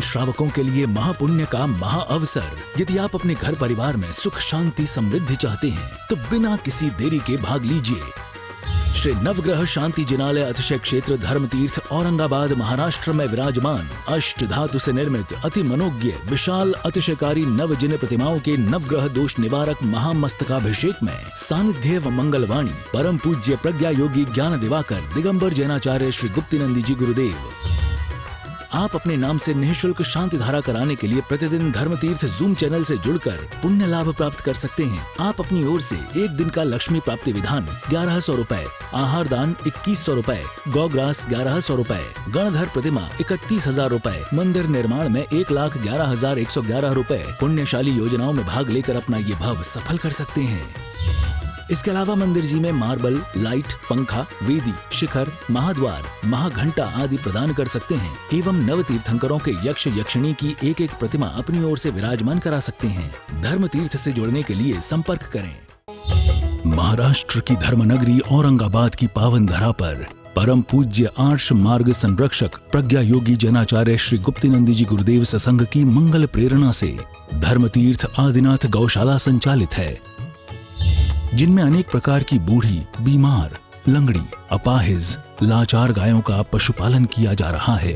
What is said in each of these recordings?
श्रावकों के लिए महापुण्य का महाअवसर। यदि आप अपने घर परिवार में सुख शांति समृद्धि चाहते हैं तो बिना किसी देरी के भाग लीजिए। श्री नवग्रह शांति जिनालय अतिशय क्षेत्र धर्मतीर्थ औरंगाबाद महाराष्ट्र में विराजमान अष्ट धातु से निर्मित अति मनोज्ञ विशाल अतिशयकारी नवजिन प्रतिमाओं के नवग्रह दोष निवारक महामस्तकाभिषेक में सानिध्य व मंगलवाणी परम पूज्य प्रज्ञा योगी ज्ञान दिवाकर दिगंबर जैनाचार्य श्री गुप्तिनंदी जी गुरुदेव। आप अपने नाम से निःशुल्क शांति धारा कराने के लिए प्रतिदिन धर्मतीर्थ जूम चैनल से जुड़कर पुण्य लाभ प्राप्त कर सकते हैं। आप अपनी ओर से एक दिन का लक्ष्मी प्राप्ति विधान 1100 रुपए, आहार दान 2100 रुपए, गौग्रास 1100 रुपए, गणधर प्रतिमा 31,000 रुपए, मंदिर निर्माण में 1,11,111 रुपए पुण्यशाली योजनाओं में भाग लेकर अपना ये भाव सफल कर सकते हैं। इसके अलावा मंदिर जी में मार्बल, लाइट, पंखा, वेदी, शिखर, महाद्वार, महाघंटा आदि प्रदान कर सकते हैं एवं नव तीर्थंकरों के यक्ष यक्षिणी की एक एक प्रतिमा अपनी ओर से विराजमान करा सकते हैं। धर्म तीर्थ से जुड़ने के लिए संपर्क करें। महाराष्ट्र की धर्मनगरी औरंगाबाद की पावन धरा पर परम पूज्य आर्ष मार्ग संरक्षक प्रज्ञा योगी जैनाचार्य श्री गुप्तिनंदी जी गुरुदेव सत्संग की मंगल प्रेरणा से धर्मतीर्थ आदिनाथ गौशाला संचालित है, जिनमें अनेक प्रकार की बूढ़ी, बीमार, लंगड़ी, अपाहिज, लाचार गायों का पशुपालन किया जा रहा है।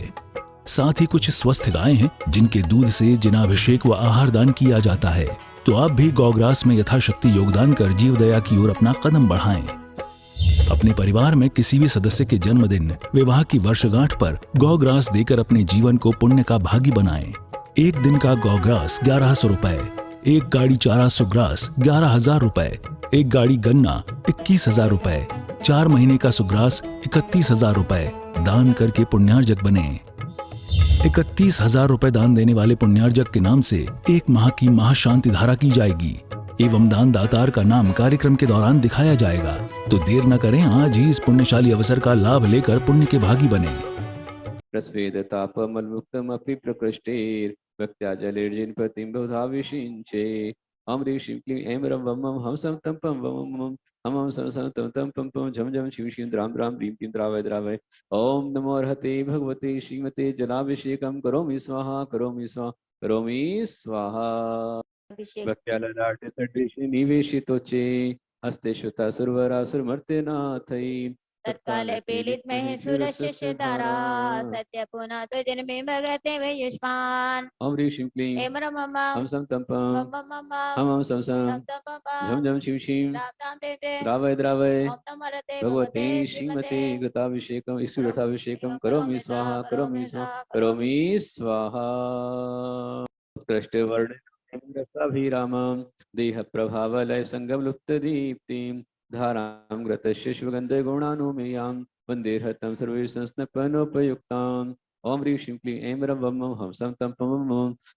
साथ ही कुछ स्वस्थ गायें हैं जिनके दूध से जिनाभिषेक व आहार दान किया जाता है। तो आप भी गौग्रास में यथाशक्ति योगदान कर जीव दया की ओर अपना कदम बढ़ाएं। अपने परिवार में किसी भी सदस्य के जन्मदिन, विवाह की वर्षगांठ पर गौग्रास देकर अपने जीवन को पुण्य का भागी बनाएं। एक दिन का गौग्रास 1100 रुपए, एक गाड़ी चारा सुग्रास 11,000 रुपए, एक गाड़ी गन्ना 21,000 रुपए, 4 महीने का सुग्रास 31,000 रुपए दान करके पुण्यार्जक बने। 31,000 रुपए दान देने वाले पुण्यार्जक के नाम से 1 माह की महाशांति धारा की जाएगी एवं दान दातार का नाम कार्यक्रम के दौरान दिखाया जाएगा। तो देर न करें, आज ही इस पुण्यशाली अवसर का लाभ लेकर पुण्य के भागी बने। प्रस्वेद तापमलमुक्तम अपि प्रकृष्टेर भक्त्या जलेर्जिन प्रतिम बहुधा विषिंचे हम ऋषि क्लीं ऐं रं वम हम सम तम पम वम हम सम सम तम तम पम पम झम झम शिव शिव द्राम द्राम ह्रीं क्लीं द्रावय द्रावय ओम नमो अर्हते भगवते श्रीमते जलाभिषेकं करोमि स्वाहा करोमि स्वाहा करोमि स्वाहा। भक्त्या ललाटे तटे निवेशितोचे हस्ते श्रुता सुरवरा सुरमर्त्यनाथै तत्काले पीड़ित महेशुरस्य दारा सत्य पुनः तो जन्मे भगते वे युष्मान ओम ऋषि क्लीं ऐं रं वम हम सम तम पम हम सम सम झम झम शिव शिव द्रावय द्रावय भगवते श्रीमते गताभिषेकम ईश्वरसाभिषेकम करोमि स्वाहा करोमि स्वाहा करोमि स्वाहा। उत्कृष्ट वर्ण रसाभिरामं देह प्रभावलय संगम लुप्त दीप्तिं धारां ग्रतस्य शिवगंध गुणानुमेयां वंदे हतं सर्वे संस्नपनोपयुक्तां ओम ऋषि क्लीं ऐं रं वम हम सम तम पम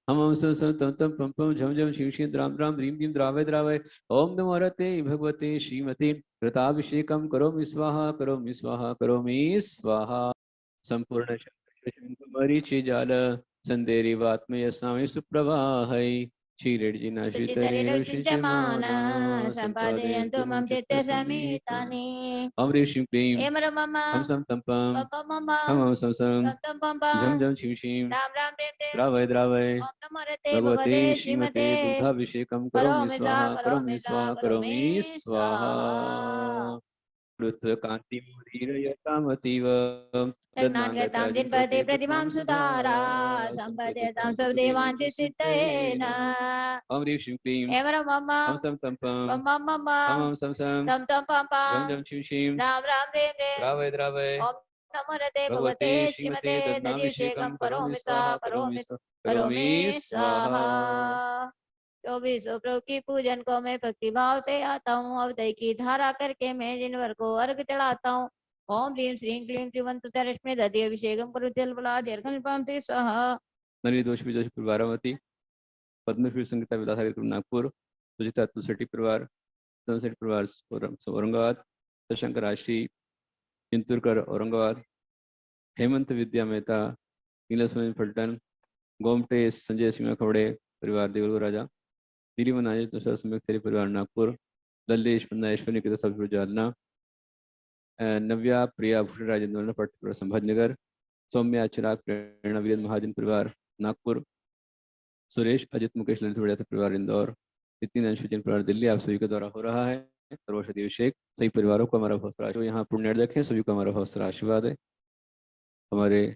हम सम सम तम तम पम पम झम झम शिव शिव द्राम द्राम ह्रीं क्लीं द्रावय द्रावय ओम नमो हरते भगवते श्रीमते कृताभिषेकं करोमि स्वाहा करोमि स्वाहा करोमि स्वाहा। संपूर्ण मरीचि जाल संदेरिवात्मयस्नामि सुप्रवाहै संपादयन्तु मम चित्तसमीतानि ओम ऋषि क्लीं ऐं रं वम हम सम तम पम हम सम सम झम झम शिव शिव द्रावय द्रावय ओम नमो हरते भगवते श्रीमते दुग्धाभिषेकं करोमि स्वाहा करोमि स्वाहा करोमि स्वाहा। कांतिमुदीरयतामतीव तज्ञानगतां जिन्पते प्रतिमां सुधारा संपद्यतां सर्वदेवांच सिद्धेन ओम ऋषि क्लीं ऐं रं वम हम सम तम पम हम सम सम तम तम पम झम झम शिव शिव राम राम रेम रे द्रावय द्रावय ओम नमो हरते भगवते भगवते श्रीमते श्रीमते दध्नाभिषेकं दधिषेकं करोमि करोमि स्वाहा स्वाहा करोमि करोमि करोमि स्वाहा। स्वाहा। 24 प्रभु की पूजन को मैं भक्ति भाव से आता हूँ। अवधि की धारा करके मैं जिनवर को अर्घ चढ़ाता हूँ। ओम ह्रीं श्रीं क्लीं श्रीमंतरश्मि दधि अभिषेकम करो जल बला दीर्घ स्वाहा। नवी दोष विजोष बारामती पद्मश्री संगीता विलासागर नागपुर सुजिता तुलसेटी परिवार सनसेट परिवार औरंगाबाद शशंकर आशी चिंतूरकर औरंगाबाद हेमंत विद्या मेहता नीलस्वामी फलटन गोमटे संजय सिंह खवड़े परिवार देवलू राजा नीलिमन अजय तुषार संयुक्त परिवार नागपुर लल्लेश पन्ना ऐश्वर्य के सब जालना नव्या प्रिया भूषण राजेंद्र पट संभाजनगर सौम्या चिराग प्रेरणा वीरेंद्र महाजन परिवार नागपुर, सुरेश, अजित, मुकेश, ललित बढ़िया परिवार इंदौर, नितिन, अंशु, जैन परिवार दिल्ली, आप सभी के द्वारा हो रहा है सर्वौषधि अभिषेक। सभी परिवारों को हमारा बहुत सारा, जो यहाँ पुण्य देखें सभी को हमारा बहुत सारा आशीर्वाद है। हमारे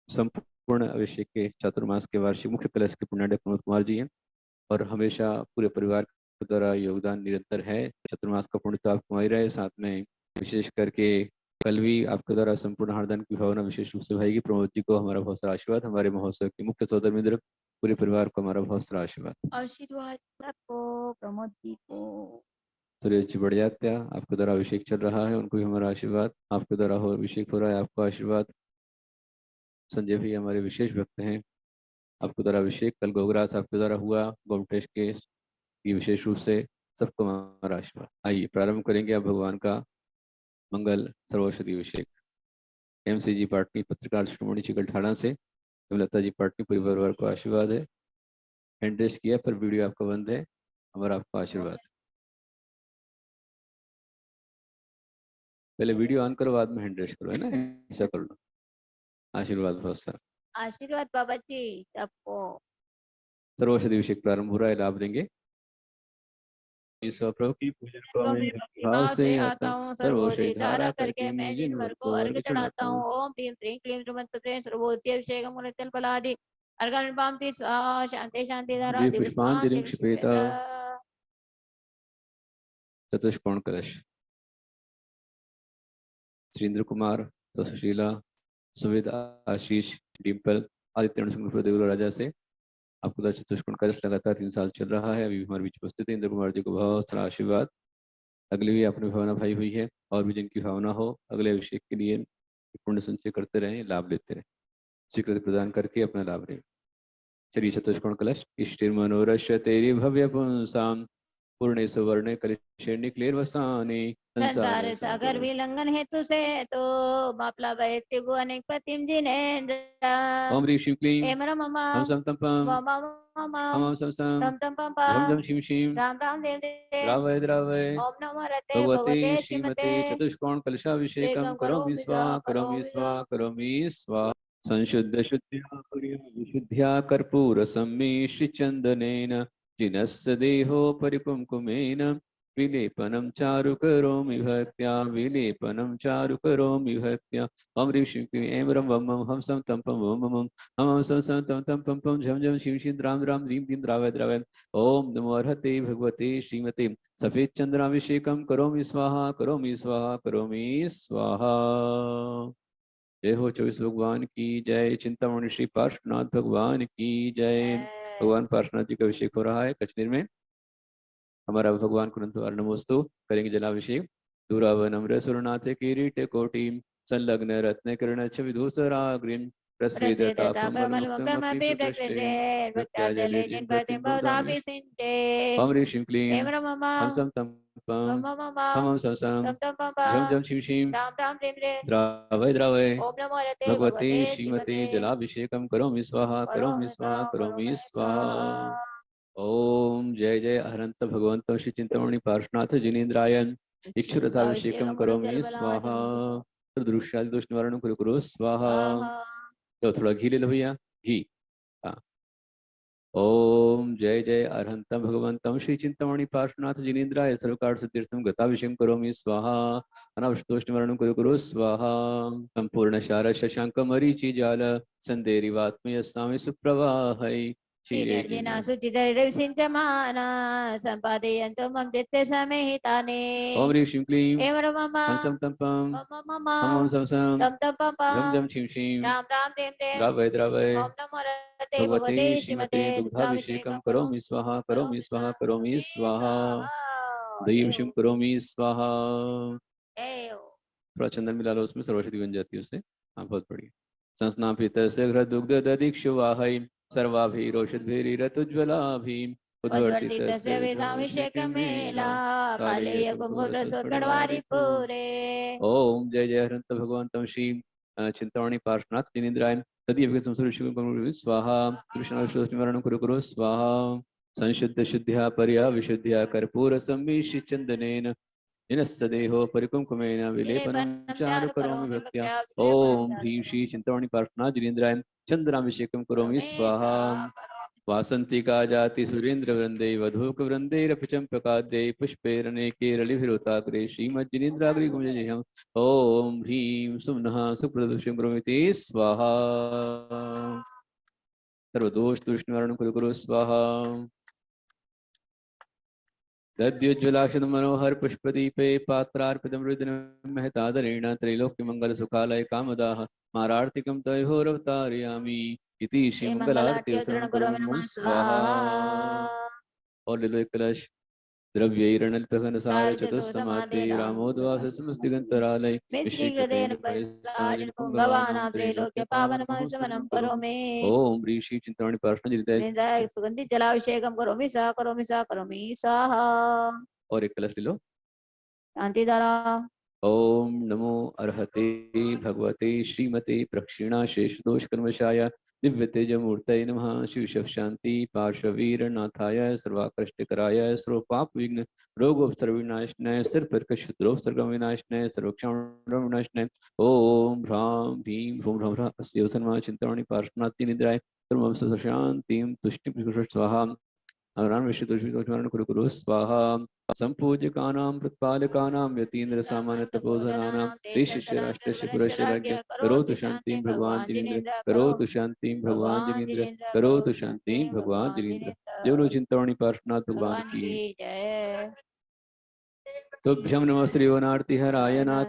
संपूर्ण अभिषेक के चातुर्मास के वार्षिक मुख्य कलश के पुण्यार्थ प्रमोद कुमार जी हैं और हमेशा पूरे परिवार के द्वारा योगदान निरंतर है। चातुर्मास का पुण्य तो आपको ही रहे, साथ में विशेष करके कल भी आपके द्वारा संपूर्ण हार्दान की भावना विशेष रूप से भाई प्रमोद जी को हमारा बहुत सारा आशीर्वाद। हमारे महोत्सव के मुख्य सौदर मित्र पूरे परिवार को हमारा बहुत सारा आशीर्वाद को प्रमोद जी को। सुरेश जी बढ़िया आपके द्वारा अभिषेक चल रहा है, उनको भी हमारा आशीर्वाद। आपके द्वारा हो अभिषेक हो रहा है, आपको आशीर्वाद। संजय भी हमारे विशेष भक्त हैं, आपके द्वारा अभिषेक। कल गोग्रास आपके द्वारा हुआ, गोमटेश के विशेष रूप से सबको हमारा आशीर्वाद। आइए प्रारंभ करेंगे अब भगवान का मंगल सर्वौषधि अभिषेक। एमसीजी पाटनी पत्रकार शिरोमणि चिकल ठाणा से लता जी पाटनी पूरी परिवार को आशीर्वाद है। हैंड रेस किया पर वीडियो आपका बंद है, हमारा आपको आशीर्वाद। पहले वीडियो ऑन करो, बाद में हैंड रेस करो, है ना, ऐसा कर लो। आशीर्वाद बहुत सारा। आशीर्वाद बाबा जी सबको। सर्वौषधि अभिषेक प्रारंभ हो रहा है, लाभ देंगे। इस प्रभु की पूजन को मैं भाव से आता हूँ, सर्वौषधि धारा करके मैं जिन वर को अर्घ चढ़ाता हूँ। ओम क्लीं श्रीं क्लीं श्रीमन्त्रत्रे सर्वोदि अभिषेकं मुनितल फलादि अर्घं पामति स्वाहा। शांति शांति धारा पुष्पांजलि क्षिपेत। चतुष्कोण कलश। श्रीन्द्र कुमार, सुशीला, सुविद, आशीष, डिम्पल, आदित्य देवरा राजा से आपको चतुष्कोण कलश लगातार 3 साल चल रहा है। अभी हमारे बीच उपस्थित है इंद्र कुमार जी को बहुत सारा आशीर्वाद। अगली भी आपने भावना भाई हुई है और भी जिनकी भावना हो अगले अभिषेक के लिए पुण्य संचय करते रहें, लाभ लेते रहें, स्वीकृति प्रदान करके अपना लाभ लें। चलिए चतुष्कोण कलश। इष्टिर मनोरश तेरी भव्य पुंसाम पूर्णे सुवर्ण कलशे निक्लेर्वसाने संसार सागर विलंघन हेतु से तो बापला बैठे वो अनेक पतिम जिनेन्द्र। ओम ह्रीं श्रीं क्लीं एम रम मम हम सम तम पम हम सम सम तम तम पम झम पम झम शिम शिम राम राम देव देव। द्रावय द्रावय ओम नमो रते भगवते भगवते श्रीमते चतुष्कोण कलशाभिषेकम श्रीकं करोमि स्वाहा करोमि स्वाहा करोमि स्वाहा। संशुद्ध शुद्ध्या विशुद्ध्या कर्पूर सम्मिश्र चंदनेन जिनस्य देहो परिकुंकुमेन विलेपनं चारु करोमि भक्त्या विलेपनं चारु करोमि भक्त्या। ओम ह्रीं श्रीं क्लीं ऐं रं वं मं हम सं तं पं वं मं हम सं सं तं तं पं पं झं झं शिं शिं द्रां द्रां ह्रीं ह्रीं द्रावय द्रावय। ओम नमो अर्हते भगवते श्रीमते सफेद चंद्राभिषेकम करोमि स्वाहा करोमि स्वाहा करोमि स्वाहा। जय हो 24 भगवान की जय। चिंतामणि श्री पार्श्वनाथ भगवान की जय। भगवान पार्श्वनाथ जी का अभिषेक हो रहा है कश्मीर में। हमारा भगवान कुरंतवार नमोस्तु करेंगे जलाभिषेक। दूरावनम्र सुरनाथ किरीट कोटिम संलग्न रत्न किरण विधूसराग्रिम ओम ह्रीं श्रीं क्लीं हम सम तम पम हम सम सम झम झम शिव शिम द्रावय द्रावय भगवते श्रीमते जलाभिषेकम करोमि स्वाहा करोमि स्वाहा करोमि स्वाहा। ओम जय जय अहरंत भगवंत श्री चिंतामणि पार्श्वनाथ जिनेन्द्रायण इक्षुरथाभिषेकम करोमि स्वाहा। दृश्यादि दोष निवारण कुरु कुरु स्वाहा। तो थोड़ा घी ले लो भैया, घी। हाँ। ओम जय जय अरहंतम भगवंतम श्री चिंतामणि पार्श्वनाथ जिनेन्द्राय सर्वकार तीर्थम गताभिषेकम करोमि स्वाहा। अनावशतोष निवारण कुरु कुरु स्वाहा। संपूर्ण शार शशांक मरीचि जाल संदेरिवात्मय स्वामी सुप्रवाहै श्रीर्जिना सुचिदर सिंचमाना संपादयन्तु मम चित्ते समेहितानि। ओम ह्रीं श्रीं क्लीं एव रम मम हम सम तम पम हम सम सम तम तम पम झम झम शिम शिम राम राम देव देव। द्रावय द्रावय ओम नमो रते भगवते श्रीमते दुग्धाभिषेकम करोमि स्वाहा करोमि स्वाहा करोमि स्वाहा। दहीभिषेकम करोमि स्वाहा। थोड़ा चंदन मिला लो उसमें, सर्वौषधि बन जाती है उससे। हाँ बहुत बढ़िया। संस्नापितस्य घृतदुग्ध दधिक्षुवाहै सर्वाभिरोषद्भिरतुज्ज्वलाभिः उद्वर्तितस्य वेदाभिषेकमेला कालेय कुम्भोदसोत्कटवारि पूरे। ओम जय जय हरंत भगवंतम श्री चिंतामणि पार्श्वनाथ जिनेन्द्राय तदीय संसर्ग स्वाहा। कृष्ण निवारण कुरु कुरु स्वाहा। संशुद्ध शुद्ध्या पर्या विशुद्ध्या कर्पूर सम्मिश्र चंदनेन जिनस्य देहो परिकुंकुमेन विलेपनं चारु करोमि भक्त्या। ओम ह्रीं श्री चिंतामणि पार्थना जिनेन्द्राय चंद्राभिषेकं करोमि स्वाहा। वासंतिका जाति सुरेंद्र वृंदे वधूक वृंदेरपि चंपकाद्यै पुष्पैरनेके रलिभिरुताग्रे श्रीमज्जिनेन्द्राग्रे गुंजयेहम्। ओम ह्रीं सुम्नः सुप्रदोषं करोमीति स्वाहा। सर्वदोष तूष्णीकरणं कुरु कुरु स्वाहा। दद्योज्ज्वलाक्षत मनोहर पुष्पदीपे पात्रार्पितं रुद्रं महतादरेण त्रैलोक्यमंगल सुखालय कामदाः मारार्तिकं तयोरवतारयामि इति श्री मंगलारती अवतरण करोमि स्वाहा। और ले लो एक कलश द्रव्यैरणल्पघनसार चतुस्समाधि रामोद्वास समस्तिगंतरालय पुंगवानां त्रैलोक्य पावनमं समनं करोमि। ओम ऋषि चिंतामणि पार्षद सुगंधि जलाभिषेकं करोमि स्वाहा। और एक कलश ले लो। शांति धारा। ओम नमो अर्हते भगवते श्रीमते प्रक्षिणा शेष दोष कर्मशाय दिव्य तेज मूर्तये नमः। शिव शव शांति पार्श्ववीर नाथाय सर्वाकृष्टकराय सर्वपाप विघ्न रोगोपसर्ग विनाशनाय सिर पर क्षुद्रोपसर्ग विनाशनाय सर्वक्षण विनाशनाय। ओम ह्रां भीम ह्रूं ह्रौं ह्रः अस्यो धर्मः चिंतामणि पार्श्वनाथि निद्राय सर्वं शांतिं तुष्टिं स्वाहा। अवरान विश्वतोषितोषमारण कुरु कुरु स्वाहा। संपूज्यकानां प्रतिपालकानां यतीन्द्र सामान्य तपोधनानां ऋषिश्च राष्ट्रस्य पुरस्य राज्ञ करोतु शांतिं भगवान जिनेन्द्र करोतु शांतिं भगवान जिनेन्द्र करोतु शांतिं भगवान जिनेन्द्र। जय बोलो चिंतामणि पार्श्वनाथ भगवान की जय। तुभ्यं नमः श्रीवनार्ति हराय नाथ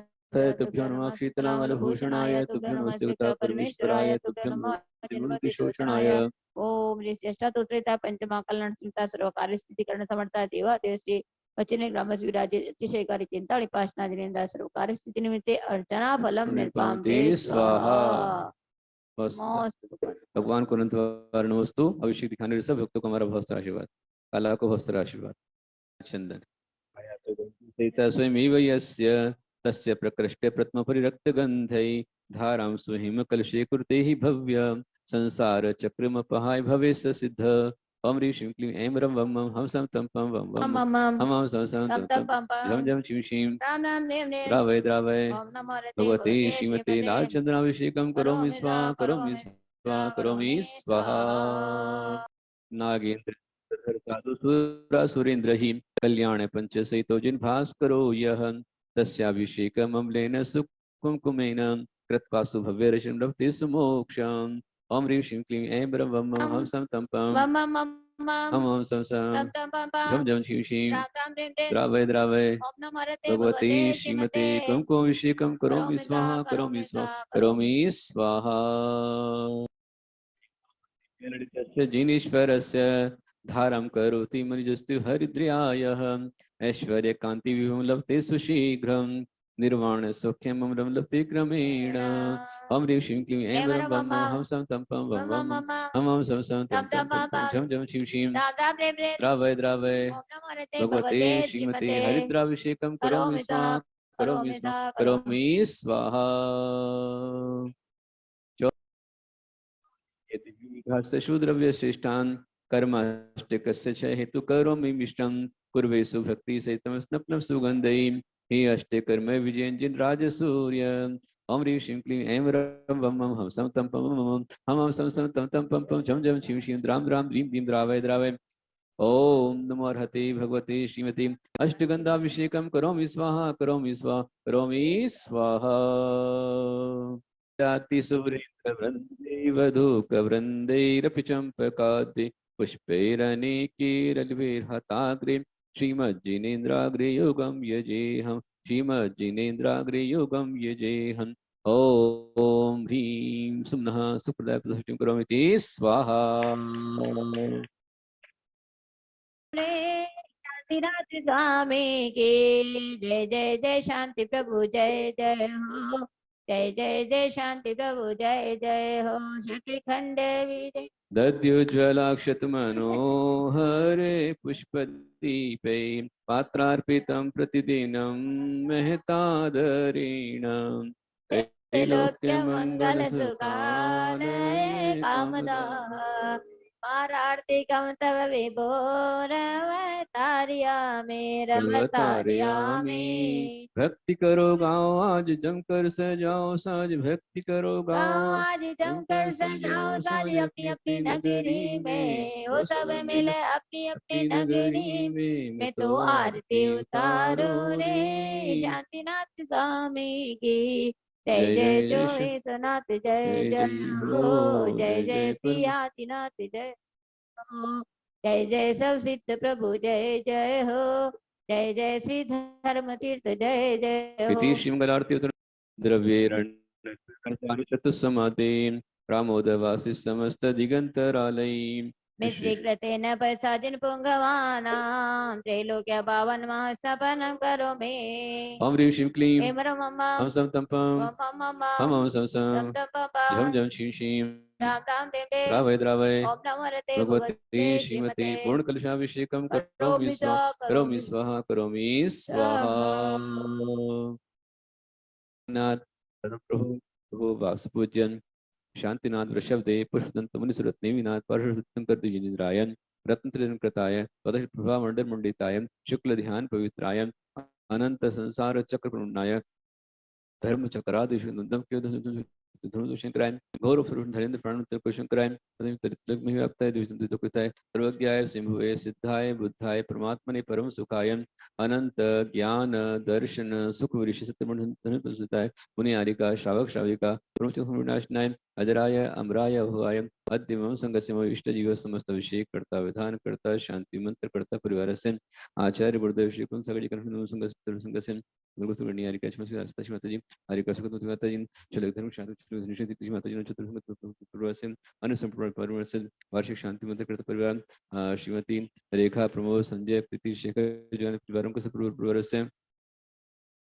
तुभ्यं नमः शीतलामलभूषणाय तुभ्यं नमः शिवता परमेश्वराय तुभ्यं नमः त्रिमूर्ति शोषणाय। ओम श्री पंचमा कल्याण चिंता सर्व कार्य स्थितिकरण समर्था देवा देव श्री वचने ग्राम विराजे अतिशयकारी चिंतामणि पार्श्वनाथ जिनेन्द्र सर्व कार्य स्थिति निमित्ते अर्चना फलम निर्पाम ते स्वाहा। भगवान को अनंत वस्तु अभिषेक दिखाने सब भक्तों को हमारा बहुत सारा आशीर्वाद। काला को बहुत सारा आशीर्वाद। चंदन स्वयं यस्य तस्य प्रकृष्टे प्रथम परिरक्त गंधै धारां स्वहिम कलशे कुरुते हि भव्य संसार चक्रमपहाय भवेश सिद्ध। ओम ह्रीं क्लीं ऐं रं वं मं हम सं तं पं वं वं हम हम सं सं तं तं झं झं शिं शिं द्रावय द्रावय भगवते श्रीमते लालचंद्राभिषेकं करोमि स्वाहा करोमि स्वाहा करोमि स्वाहा। नागेंद्र साधु सुरेंद्र ही कल्याण पंच सहितो जिन भास्करो यह तस्याभिषेकम् अम्लेन सुकुंकुमेन कृत्वा सुभव्य रचनं लभते सुमोक्षम्। ओम ह्रीं श्रीं क्लीं ऐं ब्रं वं मं हम सं तं पं हम हम सं सं झं झं शिं शिं द्रावय द्रावय भगवते श्रीमते कुंकुमाभिषेकं करोमि स्वाहा करोमि स्वाहा करोमि स्वाहा। जिनीश्वरस्य धारं करोति मनुजस्तु हरिद्र्यायः ऐश्वर्यकान्ति विभवं लभते सुशीघ्रं निर्वाण सौख्यम् अमरं लभते क्रमेण। ओम ह्रीं श्रीं क्लीं ऐं वं वं हम सं तं पं वं वं हम हम सं सं तं तं झं झं शिं शिं द्रावय द्रावय भगवते श्रीमते हरिद्राभिषेकं करोमि स्वाहा करोमि स्वाहा करोमि स्वाहा। शूद्रव्य श्रेष्ठान कर्माष्टकस्य च हेतु करोमि मिष्टं कुर्वे सुभक्ति सहितं स्नपनं सुगंधैः हे अष्टे कर्म विजयन् जिन राजसूर्य। ओम ह्रीं श्रीं क्लीं ऐं रं वं मं हम सं तं पं हम हम सं सं तं तं पं पं झं झं शिं शिं द्रां द्रां द्रीं द्रीं द्रावय द्रावय। ओम नमो अर्हते भगवते श्रीमते अष्टगंधाभिषेकं करोमि स्वाहा करोमि स्वाहा करोमि स्वाहा। जाति सुरेंद्र वृंदे वधूक वृंदैरपि चंपकाद्यै पुष्पैरनेकैरल्पैर्हताग्रे श्रीमज्जिनेन्द्राग्रे योगं यजेहम् श्रीमज्जिनेन्द्राग्रे योगं यजेहम्। ओम ह्रीं सुम्नः सुप्रदाय प्रसुष्टिं करोमीति स्वाहा। शांतिनाथ स्वामी की जय जय जय शांति प्रभु जय जय हो जय जय जय शांति प्रभु जय जय हो। शक्ति खंड विजय दद्योज्ज्वलाक्षत मनोहरे पुष्पदीपै पात्रार्पितं प्रतिदिनं महतादरेण त्रैलोक्यमङ्गल सुखालये कामदाः पारार्थिकं तव विभोरवतार्यामि। भक्ति करो गाओ आज जमकर सजाओ साज, भक्ति करो गाओ आज जमकर सजाओ साज अपनी अपनी नगरी में, वो सब मिले अपनी अपनी नगरी में। मैं तो आरती उतारो रे शांतिनाथ स्वामी की। जय जय जो सनाथ जय जय हो, जय जय श्री आदिनाथ जय हो, जय जय सब सिद्ध प्रभु जय जय हो, जय जय श्री धर्म तीर्थ जय जय हो। इति श्रीमंगलारती उत्तर द्रव्ये चतुस्समादेन रामोदवासी समस्त दिगंतरालयीं मिश्रीकृतेन प्रसादिन पुंगवानां त्रैलोक्य पावन महासपनं करो मे। ओम ह्रीं श्रीं क्लीं ऐं रं मम हम सम तम पम मम मम हम सम सम तं तं पम झम झम शीं शीं राम राम देव देव। द्रावय द्रावय ओम नमो रते भगवते श्रीमते पूर्ण कलशाभिषेकम करोमि स्वाहा करोमि स्वाहा करोमि स्वाहा। नाथ प्रभु प्रभु वासुपूजन शांतिनाथ वृषभदेव पुष्पदंत मुनिसुरत नेमिनाथ पार्श्व सत्यंकर द्विजेन्द्रायन रत्न कृताय तदश प्रभा मंडल मंडिताय शुक्ल ध्यान पवित्राय अनंत संसार चक्र प्रणाय धर्म चक्रादिश नंदम के धनुषंकराय गौरव स्वरूप धरेंद्र प्राण को शंकराय में व्याप्ताय द्विजंतुकृताय सर्वज्ञाय सिंहुवे सिद्धाय बुद्धाय परमात्मने परम सुखाय अनंत ज्ञान दर्शन सुख विरिश सत्यमंडताय मुनि आरिका श्रावक श्राविका विनाशनाय अजराय अमराय भवाय मध्यम संगस्य इष्ट जीव समस्त अभिषेक करता विधान करता शांति मंत्र करता परिवार से आचार्य गुरुदेव श्री कुंभ सागर संगस्य माता जी हरिका सुखत माता जी चलक धर्म शांति माता जी चतुर्भुज अनुसंपूर्ण वार्षिक शांति मंत्र करता परिवार श्रीमती रेखा प्रमोद संजय प्रीति शेखर जो परिवारों को सब परिवार से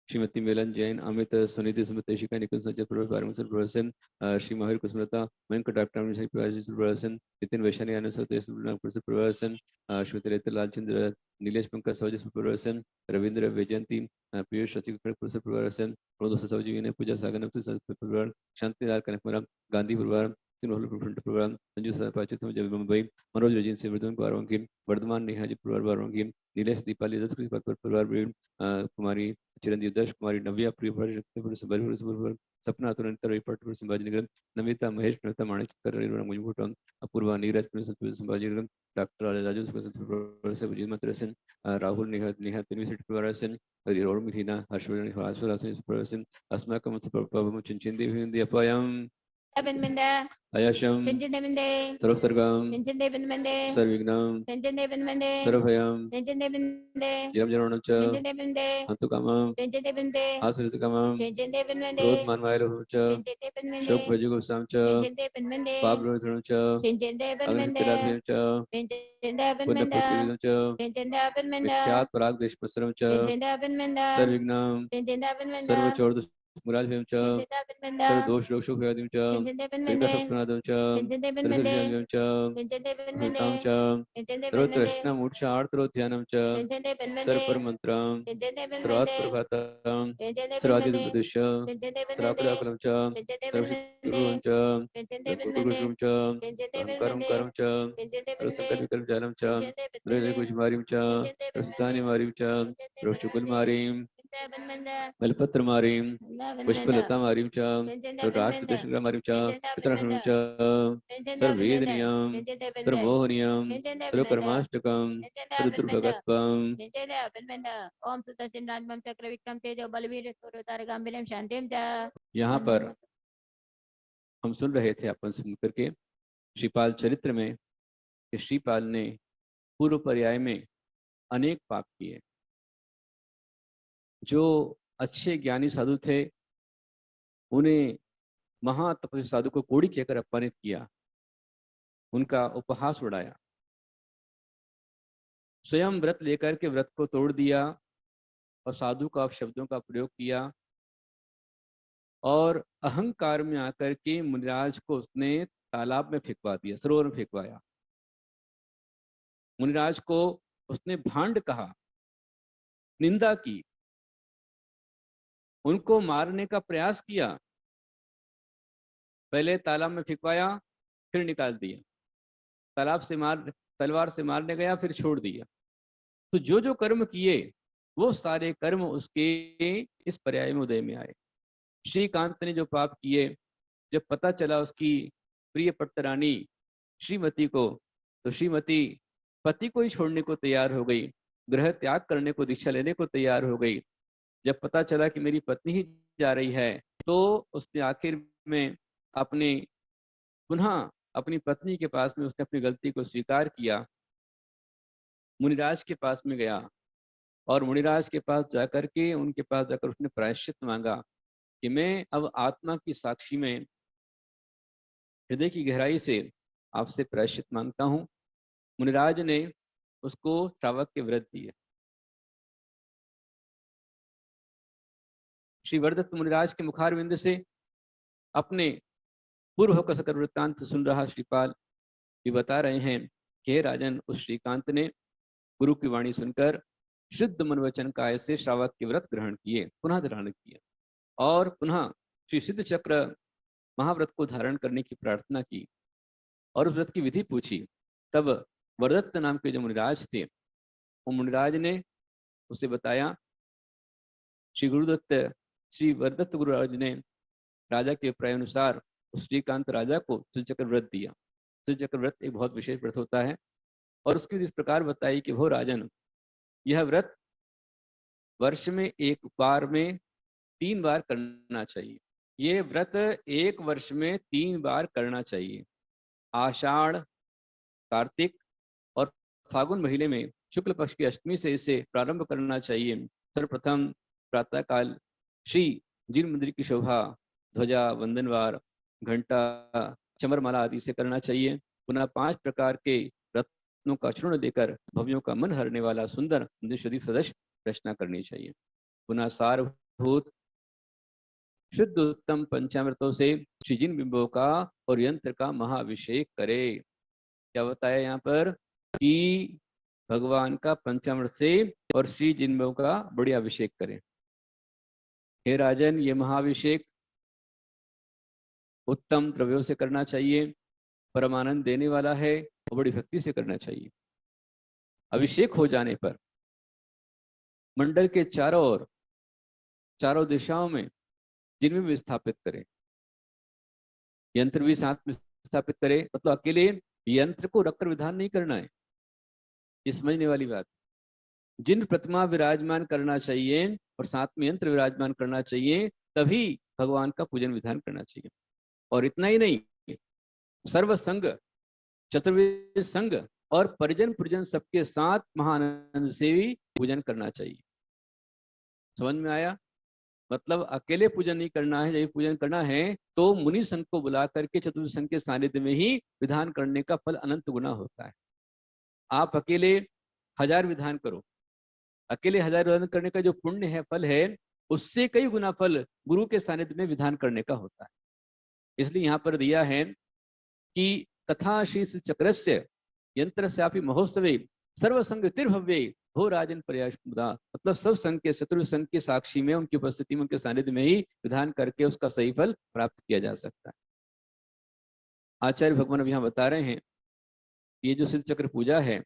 श्रीमती मेलन जैन अमित सुनिधि सुमित शिका निकुल संजय परिवार से श्री महावीर कुसुमलता वेंकट डॉक्टर नितिन वैशाली परिवार से श्रीमती रेता लालचंद्र नीलेश पंकज सौजस परिवार रविंद्र वैजयंती पीयूष रसिक परिवार सौजीवी पूजा सागर परिवार शांतिलाल कनकमरा गांधी परिवार परिवार संजू मुंबई मनोज रजीन से वर्धमान नेहाजी परिवार वालों की नीलेश दीपाली परिवार कुमारी चिरंजीव दर्श कुमारी नव्या प्रिय सपना तुरंत संभाजी नमिता महेश मेहता माणिक अपूर्वा नीरज संभाजी डॉक्टर राजू मंत्र सेन राहुल नेहा परिवार सेन रोड मिथिना हर्षवर्धन अस्माकं चिंचिंदी अपायम अयशम सर्वसर्गम सर्विघ्नं सर्वभयं जयं जरणं च हन्तुकामं आश्रितकामं क्रोधमानवायलहुं च शोकभयजुगुप्सां च पापविमोचनं च अग्नितिराभयं च पुण्यपुष्करितं च मिथ्यात् परागदेशप्रसरं च सर्विघ्नं सर्वचोर्द मुराजभयं च सर्वदोष रोगशोकव्याधिं च श्रीकसप्तनादं च त्रिसर्जन्यं च भूतां च सर्वत्रष्णमूर्छार्थरोध्यानं च सर्वपरमन्त्रं सर्वात्प्रभातं सर्वादिदुपदिश्य सर्वाकुलाकुलं च सर्वशत्रुं च सर्वकुटुकुशुं च सर्वकरं च सर्वसङ्कटविकलजालं च सर्वकुशमारीं च सर्वसुतानिमारीं च सर्वशुकुलमारीं बलपत्रमारीं पुष्पलतामारीं च सर्वराष्ट्रदर्शनमारीं च पितृहृं च सर्ववेदनीयं सर्वमोहनीयं सर्वकर्माष्टकं सर्वदुर्भगत्वं ओम सुदर्शन राजमं चक्र विक्रम तेजो बलवीर सूर्यतार गांभीर्यं शांतिं च। यहाँ पर हम सुन रहे थे अपन सुन करके श्रीपाल चरित्र में कि श्रीपाल ने पूर्व पर्याय में अनेक पाप किए। जो अच्छे ज्ञानी साधु थे उन्हें महातपस्वी साधु को कोड़ी कहकर अपमानित किया, उनका उपहास उड़ाया, स्वयं व्रत लेकर के व्रत को तोड़ दिया और साधु का शब्दों का प्रयोग किया और अहंकार में आकर के मुनिराज को उसने तालाब में फेंकवा दिया, सरोवर में फेंकवाया। मुनिराज को उसने भांड कहा, निंदा की, उनको मारने का प्रयास किया, पहले तालाब में फेंकवाया फिर निकाल दिया। तलवार से मारने गया, फिर छोड़ दिया। तो जो जो कर्म किए वो सारे कर्म उसके इस पर्याय में उदय में आए। श्रीकांत ने जो पाप किए, जब पता चला उसकी प्रिय पट्टरानी श्रीमती को, तो श्रीमती पति को ही छोड़ने को तैयार हो गई, गृह त्याग करने को, दीक्षा लेने को तैयार हो गई। जब पता चला कि मेरी पत्नी ही जा रही है, तो उसने आखिर में पुनः अपनी पत्नी के पास में उसने अपनी गलती को स्वीकार किया, मुनिराज के पास में गया और मुनिराज के पास जाकर के उनके पास जाकर उसने प्रायश्चित मांगा कि मैं अब आत्मा की साक्षी में हृदय की गहराई से आपसे प्रायश्चित मांगता हूँ। मुनिराज ने उसको श्रावक के व्रत दिए। श्री वरदत्त मुनिराज के मुखारविंद से अपने पूर्व होकर सकर वृत्तांत सुन रहा श्रीपाल भी बता रहे हैं कि राजन, उस श्रीकांत ने गुरु की वाणी सुनकर शुद्ध मन वचन काय से श्रावक के व्रत ग्रहण किए, पुनः धारण किए और पुनः श्री सिद्ध चक्र महाव्रत को धारण करने की प्रार्थना की और उस व्रत की विधि पूछी। तब वरदत्त नाम के जो मुनिराज थे, वो मुनिराज ने उसे बताया। श्री वरदत्त गुरुराज ने राजा के प्राय अनुसार उस श्रीकांत राजा को त्रिचक्र व्रत दिया। त्रिचक्र व्रत एक बहुत विशेष व्रत होता है और उसकी इस प्रकार बताई कि वो राजन, यह व्रत वर्ष में एक बार में 3 बार करना चाहिए। ये व्रत एक वर्ष में 3 बार करना चाहिए। आषाढ़, कार्तिक और फागुन महीने में शुक्ल पक्ष की अष्टमी से इसे प्रारंभ करना चाहिए। सर्वप्रथम प्रातः काल श्री जिन मंदिर की शोभा ध्वजा, वंदनवार, घंटा, चमरमाला आदि से करना चाहिए। पुनः 5 प्रकार के रत्नों का चूर्ण देकर भव्यों का मन हरने वाला सुंदर मंदिर सदस्य रचना करनी चाहिए। पुनः सारभूत शुद्ध उत्तम पंचामृतों से श्री जिन बिंबों का और यंत्र का महाअभिषेक करे। क्या बताया यहाँ पर कि भगवान का पंचामृत से और श्री जिन बिंबों का बढ़िया अभिषेक करें। हे राजन, ये महाअभिषेक उत्तम द्रव्यों से करना चाहिए, परमानंद देने वाला है और बड़ी भक्ति से करना चाहिए। अभिषेक हो जाने पर मंडल के चारों ओर, चारों दिशाओं में जिनमें भी स्थापित करें। यंत्र भी साथ में स्थापित करे, मतलब अकेले यंत्र को रखकर विधान नहीं करना है, ये समझने वाली बात। जिन प्रतिमा विराजमान करना चाहिए और साथ में यंत्र विराजमान करना चाहिए, तभी भगवान का पूजन विधान करना चाहिए। और इतना ही नहीं, सर्व संग, चतुर्वेद संग और परिजन पुरजन सबके साथ महाआनंद से भी पूजन करना चाहिए। समझ में आया? मतलब अकेले पूजन नहीं करना है। जब पूजन करना है तो मुनि संघ को बुला करके चतुर्वेद संघ के सानिध्य में ही विधान करने का फल अनंत गुना होता है। आप अकेले 1000 विधान करो, अकेले 1000 विधान करने का जो पुण्य है, फल है, उससे कई गुना फल गुरु के सानिध्य में विधान करने का होता है। इसलिए यहाँ पर दिया है कि तथा श्री चक्रस्य यंत्रस्यापि महोत्सवे सर्वसंग तिर्भव्ये हो राजन प्रयास मुदा। मतलब सब संघ के, चतुर्थ संघ के साक्षी में, उनकी उपस्थिति में, उनके सानिध्य में ही विधान करके उसका सही फल प्राप्त किया जा सकता है। आचार्य भगवान अब यहाँ बता रहे हैं ये जो सिद्ध चक्र पूजा है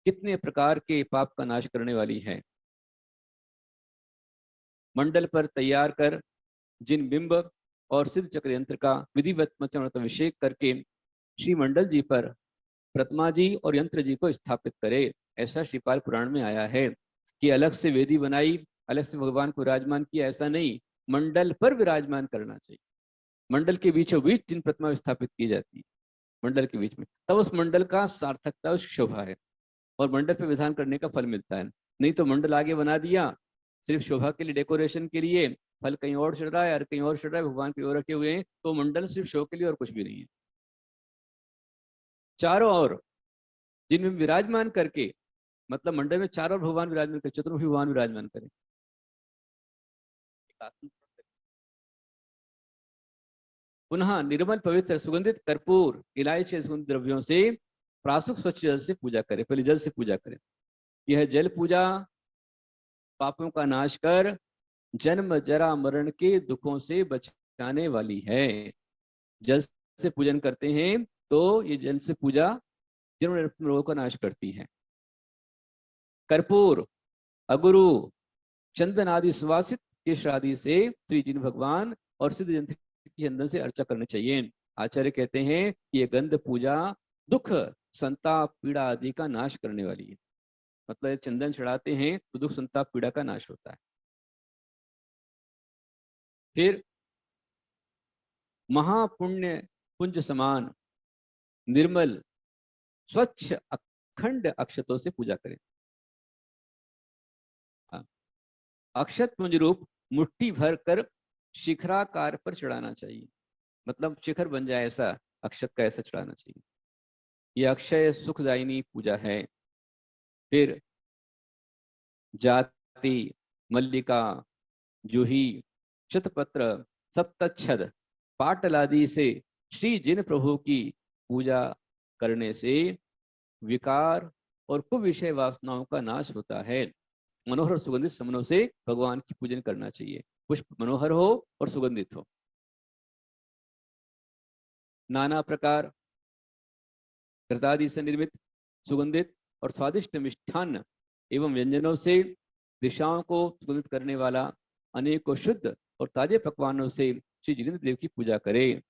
कितने प्रकार के पाप का नाश करने वाली है। मंडल पर तैयार कर जिन बिंब और सिद्ध चक्र यंत्र का विधिवत पंचामृत अभिषेक करके श्री मंडल जी पर प्रतिमा जी और यंत्र जी को स्थापित करे। ऐसा श्रीपाल पुराण में आया है कि अलग से वेदी बनाई, अलग से भगवान को विराजमान किया, ऐसा नहीं, मंडल पर विराजमान करना चाहिए। मंडल के बीचों बीच जिन प्रतिमा स्थापित की जाती है, मंडल के बीच में, तब उस मंडल का सार्थकता, उस शोभा है और मंडल पर विधान करने का फल मिलता है। नहीं तो मंडल आगे बना दिया सिर्फ शोभा के लिए, डेकोरेशन के लिए, फल कहीं और चढ़ रहा है और कहीं और चढ़ रहा है, भगवान की ओर रखे हुए हैं, तो मंडल सिर्फ शो के लिए और कुछ भी नहीं है। चारों ओर जिनमें विराजमान करके, मतलब मंडल में चारों ओर भगवान विराजमान करे, चतुर्मुखी भगवान विराजमान करें। पुनः निर्मल पवित्र सुगंधित कर्पूर इलायची सुगंधित द्रव्यों से प्रासुक स्वच्छ जल से पूजा करें। पहले जल से पूजा करें। यह जल पूजा पापों का नाश कर जन्म जरा मरण के दुखों से बचाने वाली है। जल से पूजन करते हैं तो ये जल से पूजा जन्म रोगों का नाश करती है। कर्पूर, अगुरु, चंदन आदि सुवासित केश आदि से श्री जिन भगवान और सिद्ध यंत्र की चंदन से अर्चा करनी चाहिए। आचार्य कहते हैं कि ये गंध पूजा दुख, संताप, पीड़ा आदि का नाश करने वाली है। मतलब चंदन चढ़ाते हैं तो दुख, संताप, पीड़ा का नाश होता है। फिर महापुण्य पुंज समान निर्मल स्वच्छ अखंड अक्षतों से पूजा करें। अक्षत पुंज रूप मुट्ठी भर कर शिखराकार पर चढ़ाना चाहिए। मतलब शिखर बन जाए ऐसा अक्षत का ऐसा चढ़ाना चाहिए। यह अक्षय सुखदायिनी पूजा है। फिर जाति, मल्लिका, जूही, शतपत्र, सप्तच्छद, पाटल आदि से श्री जिन प्रभु की पूजा करने से विकार और कुविषय वासनाओं का नाश होता है। मनोहर सुगंधित समनों से भगवान की पूजन करना चाहिए। पुष्प मनोहर हो और सुगंधित हो। नाना प्रकार घृतादि से निर्मित सुगंधित और स्वादिष्ट मिष्ठान्न एवं व्यंजनों से दिशाओं को सुगंधित करने वाला अनेकों शुद्ध और ताजे पकवानों से श्री जिनेंद्र देव की पूजा करें।